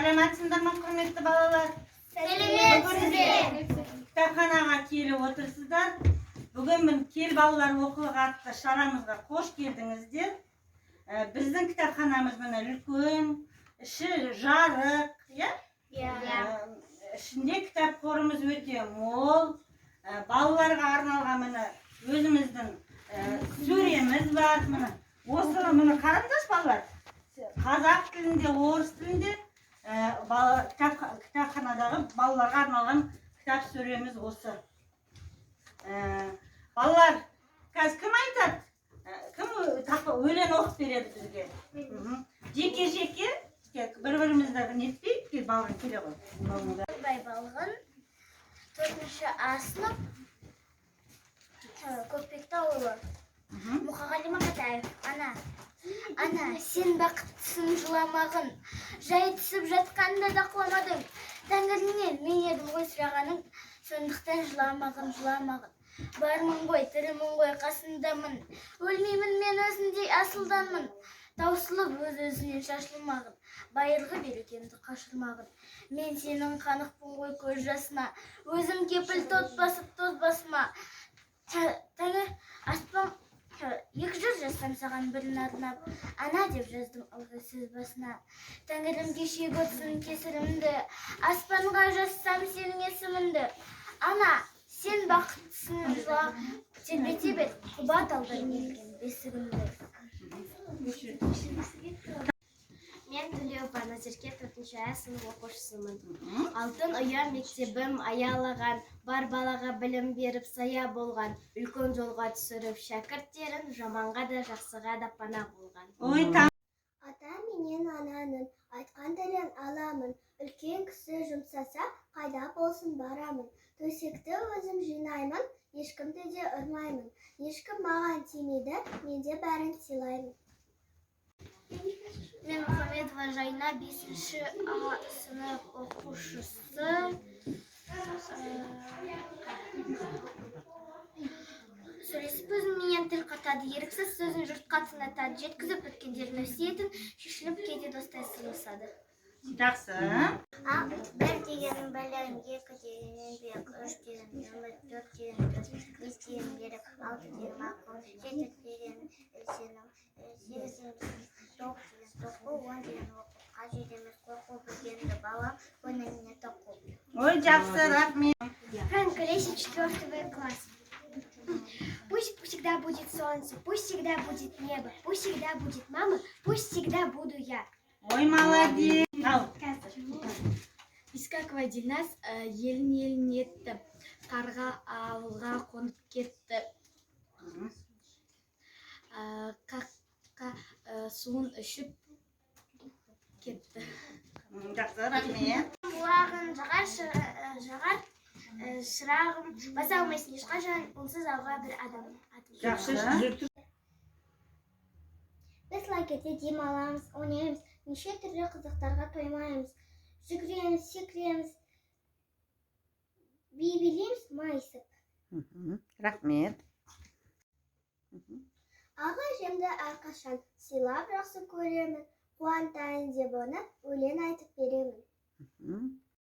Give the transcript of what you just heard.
Саламатсыздар ма, құрметті балалар? Сәлеметсіздер. Кітапханаға келіп отырсыздар. Бүгін мін кел балалар оқулық атты шарамызға қош келдіңіздер. Біздің кітапханамыз міне үлкен, іші жарық, ішінде кітап қорымыз өте мол. Балаларға арналған міне өзіміздің сөреміз бар. Міне осы міне қараңдаршы балалар. Қазақ тілінде, орыс тілінде кітапханадағы балаларға арналған кітап сөреміз осы. Балалар, қазір кім айтады? Кім өлең оқып береді бізге? Жеке-жеке, бір-бірімізді нетпейік, балғын келе ғой. Байбалғын, 4-ші А сынып, Көкпекті ауылы. Мұқағали Мақатаев. Ана, сен бақыттысың жыламағын, жай түсіп жатқанда да құламадың. Тәңірінен мен едім ғой сұрағаның, сондықтан жыламағын. Бармын ғой, тірімін ғой, қасындамын. Өлмеймін мен өзіндей асылданмын. Таусылып өз-өзінен шашылмағын, байырғы берекемді қашырмағын. Мен сенің қанықпын ғой көз жасына, өзім кепіл тот басып тоз басыма. Тәңір аспан 2 жыл жазсам саған бірін арнап, ана деп жаздым ылғи сөз басына. Тәңірім кешегі өтсін кесірімді, аспанға жазсам сенің есіміңді. Ана, сен бақыттысың жыла, тербете-бет құбат алдан келген бесігімді. Мен Төлеуова Назерке 4-ші А сынып оқушысымын. Алтын ұя мектебім аялаған, бар балаға білім беріп сая болған. Үлкен жолға түсіріп шәкірттерін, жаманға да жақсыға да пана болған. Ата менен ананың айтқан тілін аламын. Үлкен кісі жұмсаса, қайда болсын барамын. Төсекті өзім жинаймын, ешкімді де ұрмаймын. Ешкім маған тимейді, мен де бәрін сыйлаймын. Мен Мұхамедова Жайна 5-ші А сынып оқушысы. Сөйлесіп өзіменен тіл қатады, еріксіз сөзін жұртқа тыңдатады, жеткізіп өткендерін өсиетін, шешіліп кейде достай сырласады. Жақсы. 1 деген білім, 2 деген еңбек, 3 деген үміт, 4 деген төс, 5 деген берік, 6 деген мақұл, 7 деген сенім, 8 деген тоқ деген тоқу, 10 деген оқу, қажет емес қорқу, білгенді балам, көңіліне тоқу. Ой, жақсы, рахмет. Франк Олеся, 4 класс. Пусть всегда будет солнце, пусть всегда будет небо, пусть всегда будет мама, пусть всегда буду я. Ой, молодец. Искакова Дильназ елін етті, қарға ауылға қонып кетті. Қаққа суын үшіп кетті. Жақсы, рахмет. Құлағын жағар, шырағым, баса алмайсың ешқашан, онсыз алға бір адам. Жақсы. Біз лагерьде демаламыз, ойнаймыз, неше түрлі қызықтарға тоймаймыз. Жүгіреміз, секіреміз, би билейміз, майысып. Рахмет. Аға жемді әрқашан сыйлап жақсы көремін, қуантайын деп оны өлең айтып беремін.